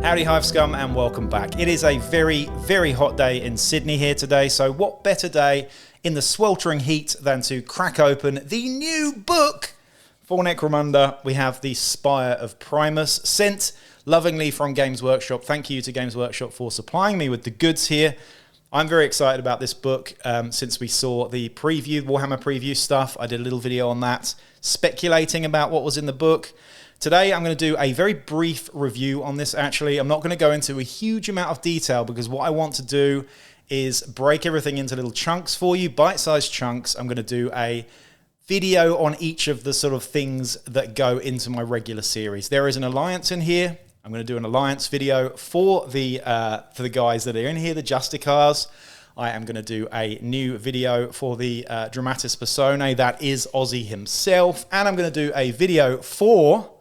Howdy Hive Scum and welcome back. It is a very, very hot day in Sydney here today, so what better day in the sweltering heat than to crack open the new book for Necromunda. We have the Spire of Primus, sent lovingly from Games Workshop. Thank you to Games Workshop for supplying me with the goods here. I'm very excited about this book since we saw the preview, Warhammer preview stuff. I did a little video on that, speculating about what was in the book. Today, I'm going to do a very brief review on this, actually. I'm not going to go into a huge amount of detail because what I want to do is break everything into little chunks for you, bite-sized chunks. I'm going to do a video on each of the sort of things that go into my regular series. There is an alliance in here. I'm going to do an alliance video for the guys that are in here, the justicars. I am going to do a new video for the Dramatis Personae, that is Ozzy himself. And I'm going to do a video for...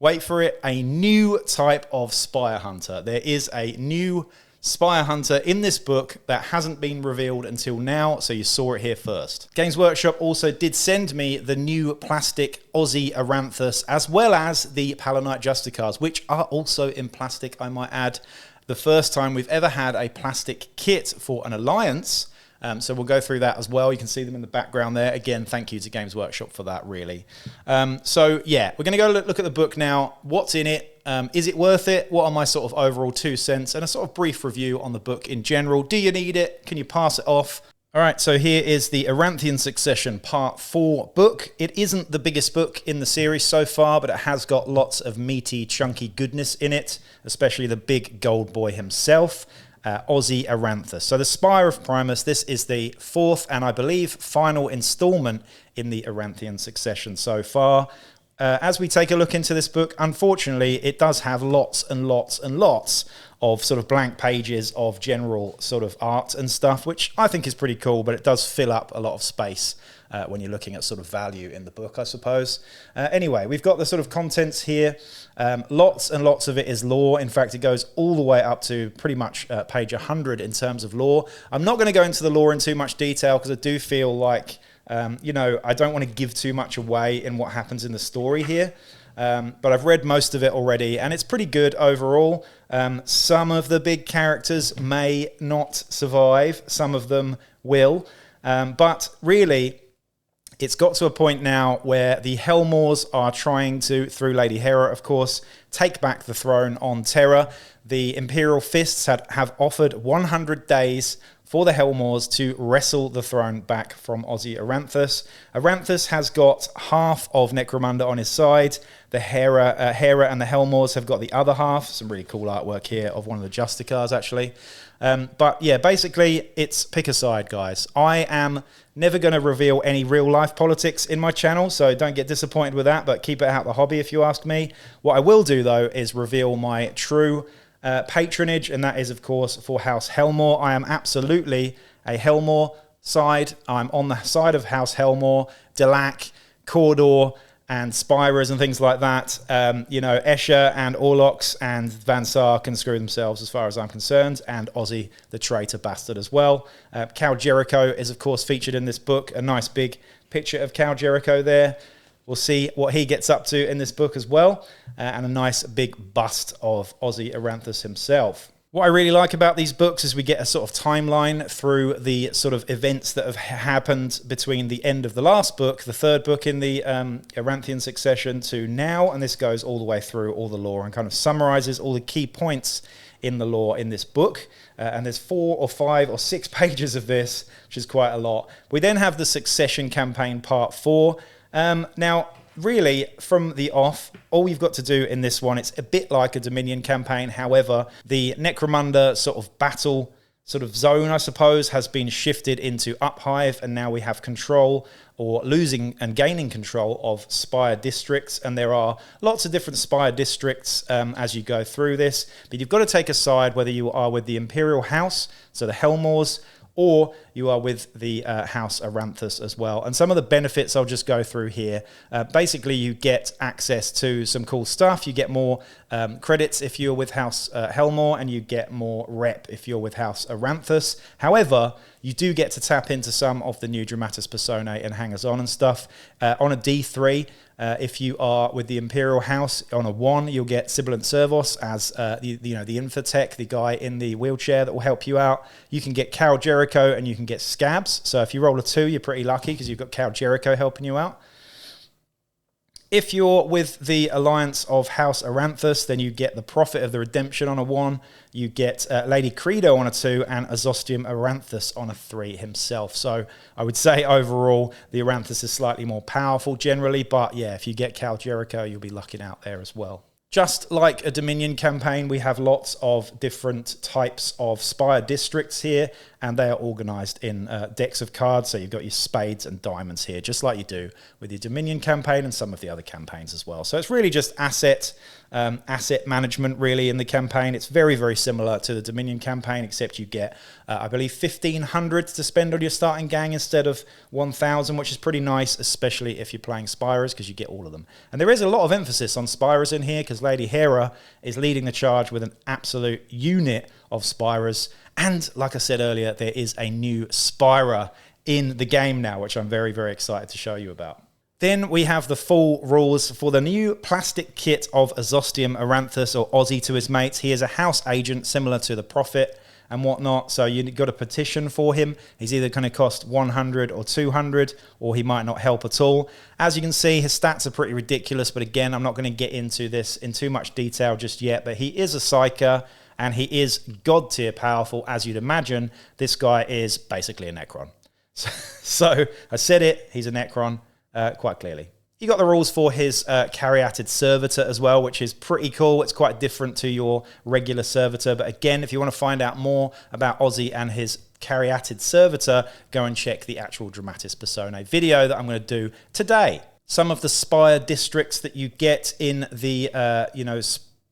wait for it, a new type of Spire Hunter. There is a new Spire Hunter in this book that hasn't been revealed until now, so you saw it here first. Games Workshop also did send me the new plastic Ozzy Aranthus, as well as the Palanite justicars, which are also in plastic, I might add. The first time we've ever had a plastic kit for an alliance. So we'll go through that as well. You can see them in the background there. Again, thank you to Games Workshop for that, really. So yeah, we're going to go look at the book now. What's in it? Is it worth it? What are my sort of overall 2 cents? And a sort of brief review on the book in general. Do you need it? Can you pass it off? All right, so here is the Aranthian Succession Part 4 book. It isn't the biggest book in the series so far, but it has got lots of meaty, chunky goodness in it, especially the big gold boy himself. Ozzy Aranthus. So the Spire of Primus, this is the 4th and I believe final installment in the Aranthian Succession so far. As we take a look into this book, unfortunately, it does have lots and lots and lots of sort of blank pages of general sort of art and stuff, which I think is pretty cool, but it does fill up a lot of space when you're looking at sort of value in the book, I suppose. Anyway, we've got the sort of contents here. Lots and lots of it is lore. In fact, it goes all the way up to pretty much page 100 in terms of lore. I'm not going to go into the lore in too much detail because I do feel like, you know, I don't want to give too much away in what happens in the story here. But I've read most of it already, and it's pretty good overall. Some of the big characters may not survive. Some of them will. But really... it's got to a point now where the Helmors are trying to, through Lady Hera, of course, take back the throne on Terra. The Imperial Fists have offered 100 days for the Helmors to wrestle the throne back from Ozzy Aranthus. Aranthus has got half of Necromunda on his side. The Hera and the Helmors have got the other half. Some really cool artwork here of one of the justicars, actually. But yeah, basically, it's pick a side, guys. I am never going to reveal any real-life politics in my channel, so don't get disappointed with that, but keep it out the hobby if you ask me. What I will do, though, is reveal my true patronage, and that is, of course, for House Helmor. I am absolutely a Helmor side. I'm on the side of House Helmor, Delac, Cawdor, and Spyrers and things like that. You know, Escher and Orlox and Van Saar can screw themselves as far as I'm concerned, and Ozzy, the traitor bastard, as well. Cal Jericho is, of course, featured in this book. A nice big picture of Cal Jericho there. We'll see what he gets up to in this book as well, and a nice big bust of Ozzy Aranthus himself. What I really like about these books is we get a sort of timeline through the sort of events that have happened between the end of the last book, the 3rd book in the Aranthian Succession, to now, and this goes all the way through all the lore and kind of summarizes all the key points in the lore in this book. And there's 4 or 5 or 6 pages of this, which is quite a lot. We then have the Succession Campaign Part 4. Now, really, from the off, all you've got to do in this one, it's a bit like a Dominion campaign. However, the Necromunda sort of battle sort of zone, I suppose, has been shifted into Uphive, and now we have control, or losing and gaining control of Spire districts, and there are lots of different Spire districts as you go through this, but you've got to take a side whether you are with the Imperial House, so the Helmors, or you are with the House Aranthus as well. And some of the benefits I'll just go through here. Basically, you get access to some cool stuff. You get more credits if you're with House Helmor, and you get more rep if you're with House Aranthus. However, you do get to tap into some of the new Dramatis Personae and hangers-on and stuff. On a D3, If you are with the Imperial House on a 1, you'll get Sibilant Servos as the infotech, the guy in the wheelchair that will help you out. You can get Cal Jericho and you can get Scabs. So if you roll a 2, you're pretty lucky because you've got Cal Jericho helping you out. If you're with the Alliance of House Aranthus, then you get the Prophet of the Redemption on a 1. You get Lady Credo on a 2 and Ozzy Aranthus on a 3 himself. So I would say overall the Aranthus is slightly more powerful generally, but yeah, if you get Cal Jericho, you'll be lucking out there as well. Just like a Dominion campaign, we have lots of different types of Spire districts here, and they are organised in decks of cards. So you've got your spades and diamonds here, just like you do with your Dominion campaign and some of the other campaigns as well. So it's really just asset management really in the campaign. It's very, very similar to the Dominion campaign, except you get, I believe, 1,500 to spend on your starting gang instead of 1,000, which is pretty nice, especially if you're playing Spyrers, because you get all of them. And there is a lot of emphasis on Spyrers in here, because Lady Hera is leading the charge with an absolute unit of Spyrers. And like I said earlier, there is a new Spyrer in the game now, which I'm very, very excited to show you about. Then we have the full rules for the new plastic kit of Ozzy Aranthus, or Ozzy to his mates. He is a house agent similar to the Prophet and whatnot, so you've got a petition for him. He's either going to cost 100 or 200, or he might not help at all. As you can see, his stats are pretty ridiculous, but again, I'm not going to get into this in too much detail just yet, but he is a psyker, and he is god tier powerful, as you'd imagine. This guy is basically a Necron. So I said it, he's a Necron. Quite clearly. You got the rules for his Caryatid Servitor as well, which is pretty cool. It's quite different to your regular Servitor. But again, if you want to find out more about Ozzy and his Caryatid Servitor, go and check the actual Dramatis Personae video that I'm going to do today. Some of the Spire districts that you get in the,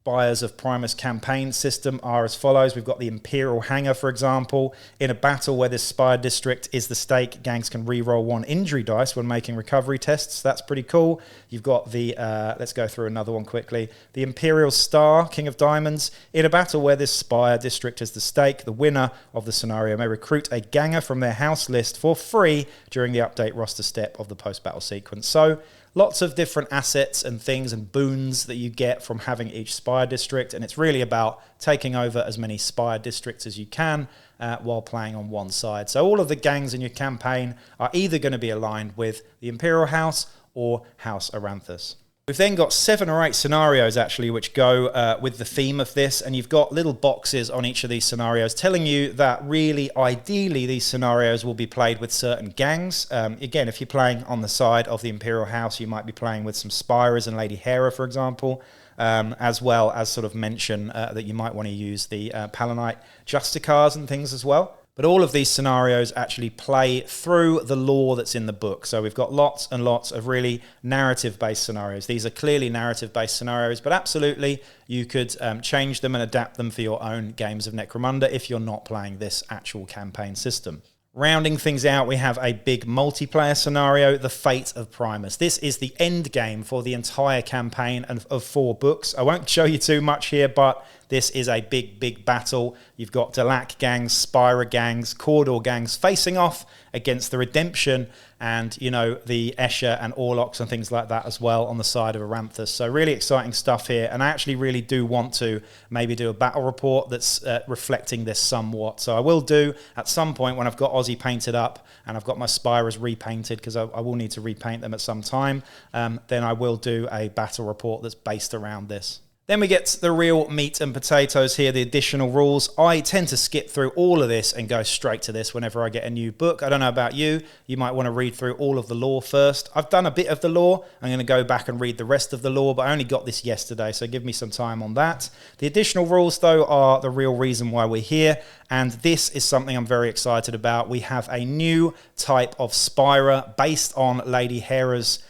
Spires of Primus campaign system are as follows. We've got the Imperial Hangar, for example. In a battle where this Spire district is the stake, gangs can reroll 1 injury dice when making recovery tests. That's pretty cool. You've got the, let's go through another one quickly. The Imperial Star, King of Diamonds. In a battle where this Spire district is the stake, the winner of the scenario may recruit a ganger from their house list for free during the update roster step of the post-battle sequence. So, lots of different assets and things and boons that you get from having each Spire district, and it's really about taking over as many Spire districts as you can while playing on one side. So all of the gangs in your campaign are either going to be aligned with the Imperial House or House Aranthus. We've then got 7 or 8 scenarios, actually, which go with the theme of this, and you've got little boxes on each of these scenarios telling you that really, ideally, these scenarios will be played with certain gangs. Again, if you're playing on the side of the Imperial House, you might be playing with some Spyrers and Lady Hera, for example, as well as sort of mention that you might want to use the Palanite justicars and things as well. But all of these scenarios actually play through the lore that's in the book. So we've got lots and lots of really narrative-based scenarios. These are clearly narrative-based scenarios, but absolutely you could change them and adapt them for your own games of Necromunda if you're not playing this actual campaign system. Rounding things out, we have a big multiplayer scenario, the Fate of Primus. This is the end game for the entire campaign of 4 books. I won't show you too much here, but this is a big, big battle. You've got Delac gangs, Spyrer gangs, Cawdor gangs facing off against the Redemption and, you know, the Escher and Orlocks and things like that as well on the side of Aranthus. So really exciting stuff here. And I actually really do want to maybe do a battle report that's reflecting this somewhat. So I will do at some point when I've got Ozzy painted up and I've got my Spyrers repainted, because I will need to repaint them at some time, then I will do a battle report that's based around this. Then we get the real meat and potatoes here, the additional rules. I tend to skip through all of this and go straight to this whenever I get a new book. I don't know about you. You might want to read through all of the lore first. I've done a bit of the lore. I'm going to go back and read the rest of the lore, but I only got this yesterday, so give me some time on that. The additional rules, though, are the real reason why we're here, and this is something I'm very excited about. We have a new type of Spyrer based on Lady Hera's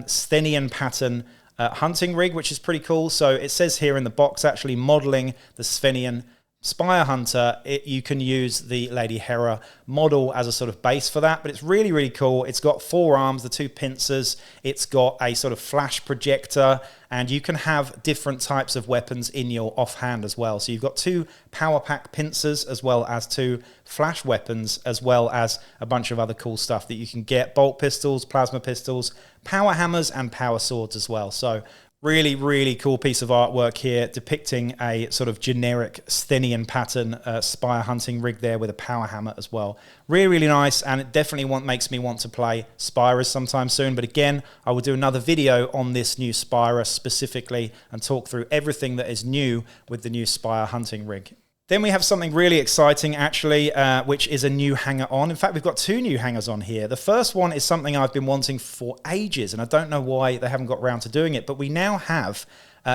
Sthenian pattern hunting rig, which is pretty cool. So it says here in the box, actually modeling the Sthenian Spire Hunter, you can use the Lady Hera model as a sort of base for that, but it's really, really cool. It's got 4 arms, the 2 pincers, it's got a sort of flash projector, and you can have different types of weapons in your offhand as well. So you've got 2 power pack pincers as well as 2 flash weapons, as well as a bunch of other cool stuff that you can get. Bolt pistols, plasma pistols, power hammers, and power swords as well. So really, really cool piece of artwork here depicting a sort of generic Sthenian pattern Spire hunting rig there with a power hammer as well. Really, really nice, and it definitely makes me want to play Spyrers sometime soon. But again, I will do another video on this new Spyrer specifically and talk through everything that is new with the new Spire hunting rig. Then we have something really exciting, actually, which is a new hanger-on. In fact, we've got 2 new hangers on here. The first one is something I've been wanting for ages, and I don't know why they haven't got around to doing it, but we now have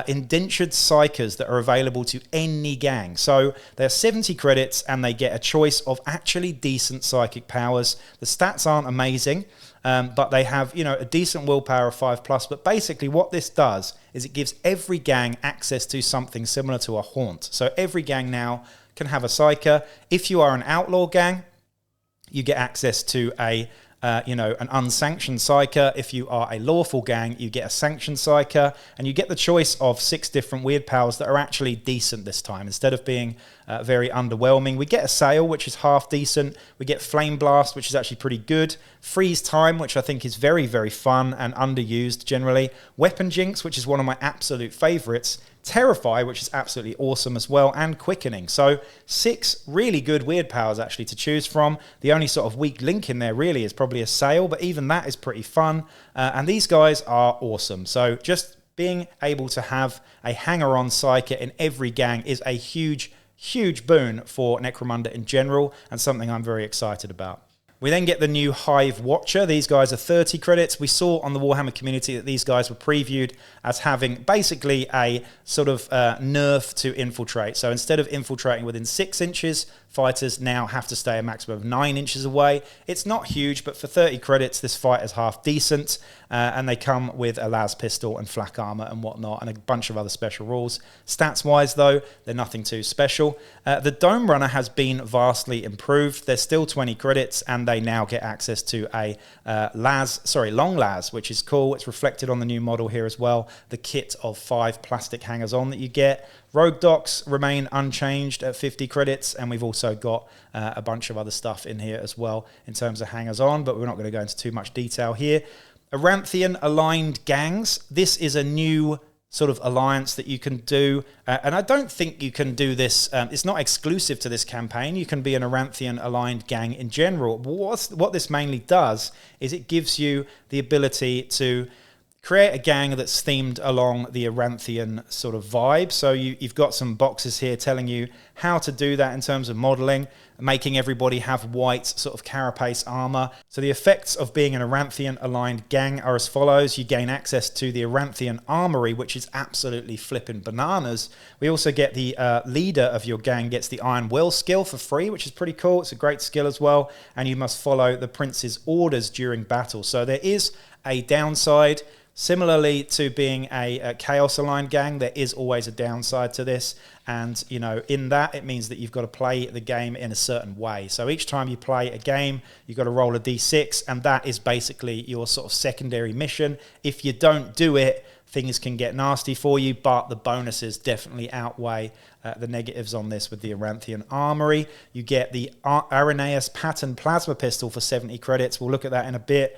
indentured psychers that are available to any gang. So they're 70 credits, and they get a choice of actually decent psychic powers. The stats aren't amazing, but they have, you know, a decent willpower of 5+. But basically what this does is it gives every gang access to something similar to a haunt. So every gang now can have a psyker. If you are an outlaw gang, you get access to a an unsanctioned psyker. If you are a lawful gang, you get a sanctioned psyker, and you get the choice of 6 different weird powers that are actually decent this time. Instead of being very underwhelming, we get a sail, which is half decent. We get flame blast, which is actually pretty good. Freeze time, which I think is very, very fun and underused generally. Weapon jinx, which is one of my absolute favorites. Terrify, which is absolutely awesome as well, and Quickening. So 6 really good weird powers actually to choose from. The only sort of weak link in there really is probably a sail, but even that is pretty fun. And these guys are awesome. So just being able to have a hanger-on psyker in every gang is a huge, huge boon for Necromunda in general, and something I'm very excited about. We then get the new Hive Watcher. These guys are 30 credits. We saw on the Warhammer community that these guys were previewed as having basically a sort of nerf to infiltrate. So instead of infiltrating within 6 inches, fighters now have to stay a maximum of 9 inches away. It's not huge, but for 30 credits, this fight is half decent. And they come with a las pistol and flak armor and whatnot, and a bunch of other special rules. Stats-wise, though, they're nothing too special. The Dome Runner has been vastly improved. They're still 20 credits, and they now get access to a long las, which is cool. It's reflected on the new model here as well. The kit of 5 plastic hangers-on that you get. Rogue Docs remain unchanged at 50 credits, and we've also got a bunch of other stuff in here as well in terms of hangers-on, but we're not going to go into too much detail here. Aranthian aligned gangs. This is a new sort of alliance that you can do, and I don't think you can do this. It's not exclusive to this campaign. You can be an Aranthian aligned gang in general. But what this mainly does is it gives you the ability to create a gang that's themed along the Aranthian sort of vibe. So you've got some boxes here telling you how to do that in terms of modeling, making everybody have white sort of carapace armor. So the effects of being an Aranthian aligned gang are as follows. You gain access to the Aranthian armory, which is absolutely flipping bananas. We also get the leader of your gang gets the Iron Will skill for free, which is pretty cool. It's a great skill as well. And you must follow the prince's orders during battle. So there is a downside. Similarly to being a Chaos-aligned gang, there is always a downside to this. And, you know, in that, it means that you've got to play the game in a certain way. So each time you play a game, you've got to roll a d6, and that is basically your sort of secondary mission. If you don't do it, things can get nasty for you, but the bonuses definitely outweigh the negatives on this with the Aranthian Armory. You get the Irenaeus Pattern Plasma Pistol for 70 credits. We'll look at that in a bit.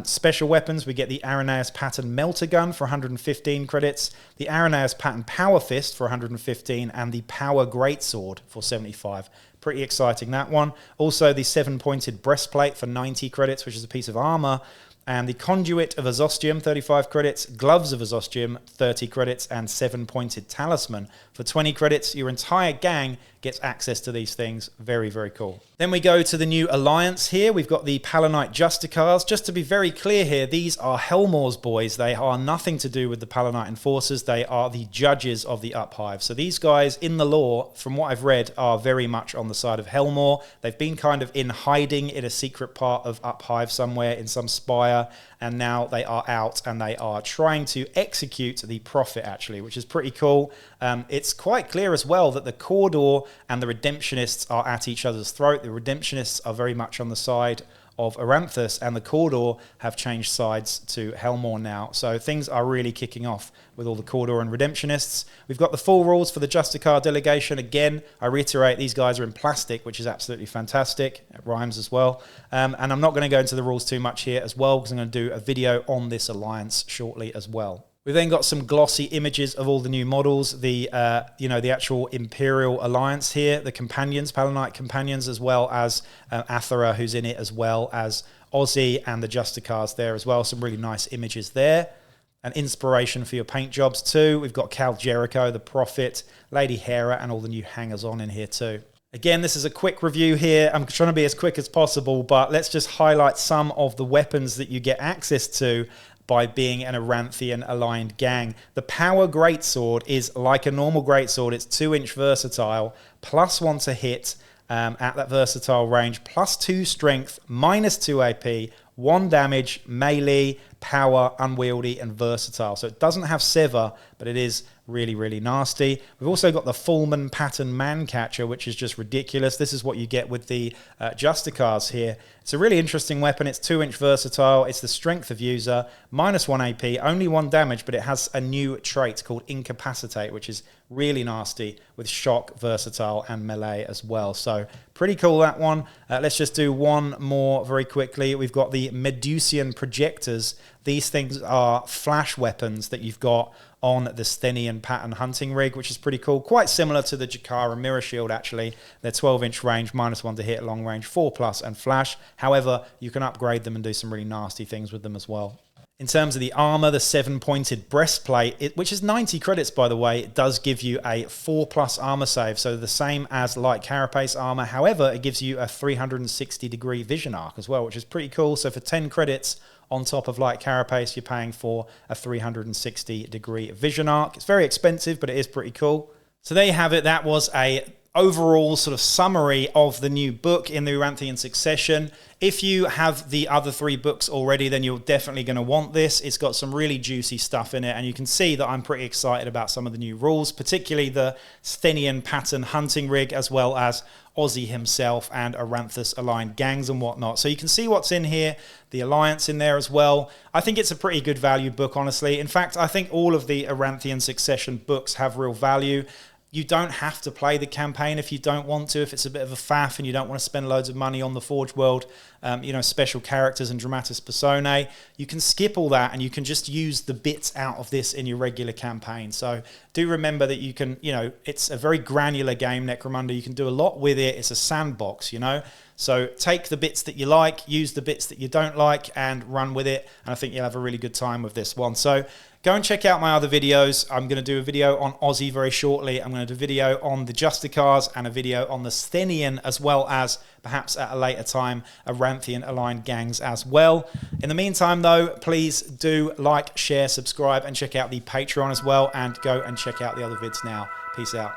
Special weapons, we get the Irenaeus Pattern Melter Gun for 115 credits, the Irenaeus Pattern Power Fist for 115, and the Power Greatsword for 75. Pretty exciting, that one. Also, the 7-pointed Breastplate for 90 credits, which is a piece of armor, and the Conduit of Azostium, 35 credits, Gloves of Azostium, 30 credits, and 7-pointed Talisman for 20 credits. Your entire gang gets access to these things. Very, very cool. Then we go to the new alliance here. We've got the Palanite justicars. Just to be very clear here, these are Helmor's boys. They are nothing to do with the Palanite enforcers. They are the judges of the Uphive. So these guys in the lore, from what I've read, are very much on the side of Helmor. They've been kind of in hiding in a secret part of Uphive somewhere in some spire. Spire, and now they are out and they are trying to execute the Prophet, actually, which is pretty cool. It's quite clear as well that the Corridor and the Redemptionists are at each other's throat. The Redemptionists are very much on the side of Aranthus, and the Corridor have changed sides to Helmore now. So things are really kicking off with all the Corridor and Redemptionists. We've got the full rules for the Justicar delegation. Again, I reiterate, these guys are in plastic, which is absolutely fantastic. It rhymes as well. And I'm not going to go into the rules too much here as well, because I'm going to do a video on this alliance shortly as well. We've then got some glossy images of all the new models, the the actual Imperial Alliance here, the companions, Palanite companions, as well as Athera, who's in it, as well as Ozzy and the Justicars there as well. Some really nice images there. An inspiration for your paint jobs too. We've got Cal Jericho, the Prophet, Lady Hera, and all the new hangers-on in here too. Again, this is a quick review here. I'm trying to be as quick as possible, but let's just highlight some of the weapons that you get access to by being an Aranthian aligned gang. The Power Greatsword is like a normal Greatsword. It's 2-inch versatile, +1 to hit at that versatile range, +2 strength, -2 AP, 1 damage, melee, power, unwieldy, and versatile. So it doesn't have Sever, but it is really, really nasty. We've also got the Fullman pattern Mancatcher, which is just ridiculous. This is what you get with the Justicars here. It's a really interesting weapon. It's 2-inch versatile. It's the strength of user, -1 AP, only 1 damage, but it has a new trait called Incapacitate, which is really nasty with shock, versatile, and melee as well. So pretty cool, that one. Let's just do one more very quickly. We've got the Medusian Projectors. These things are flash weapons that you've got on the Sthenian pattern hunting rig, which is pretty cool. Quite similar to the Jakara Mirror Shield, actually. They're 12-inch range, -1 to hit, long range, 4+, and flash. However, you can upgrade them and do some really nasty things with them as well. In terms of the armor, the 7-pointed breastplate, which is 90 credits, by the way, it does give you a 4+ armor save, so the same as light carapace armor. However, it gives you a 360-degree vision arc as well, which is pretty cool. So for 10 credits, on top of light carapace, you're paying for a 360-degree vision arc. It's very expensive, but it is pretty cool. So there you have it. That was a overall sort of summary of the new book in the Aranthian Succession. If you have the other 3 books already, then you're definitely going to want this. It's got some really juicy stuff in it, and you can see that I'm pretty excited about some of the new rules, particularly the Sthenian pattern hunting rig, as well as Ozzy himself and Aranthus aligned gangs and whatnot. So you can see what's in here, the Alliance in there as well. I think it's a pretty good value book, honestly. In fact, I think all of the Aranthian Succession books have real value. You don't have to play the campaign if you don't want to, if it's a bit of a faff and you don't want to spend loads of money on the Forge World, special characters and dramatis personae. You can skip all that and you can just use the bits out of this in your regular campaign. So do remember that you can, it's a very granular game, Necromunda. You can do a lot with it. It's a sandbox, So take the bits that you like, use the bits that you don't like, and run with it. And I think you'll have a really good time with this one. So go and check out my other videos. I'm going to do a video on Ozzy very shortly. I'm going to do a video on the Justicars and a video on the Sthenian, as well as perhaps at a later time, Aranthian aligned gangs as well. In the meantime, though, please do like, share, subscribe, and check out the Patreon as well. And go and check out the other vids now. Peace out.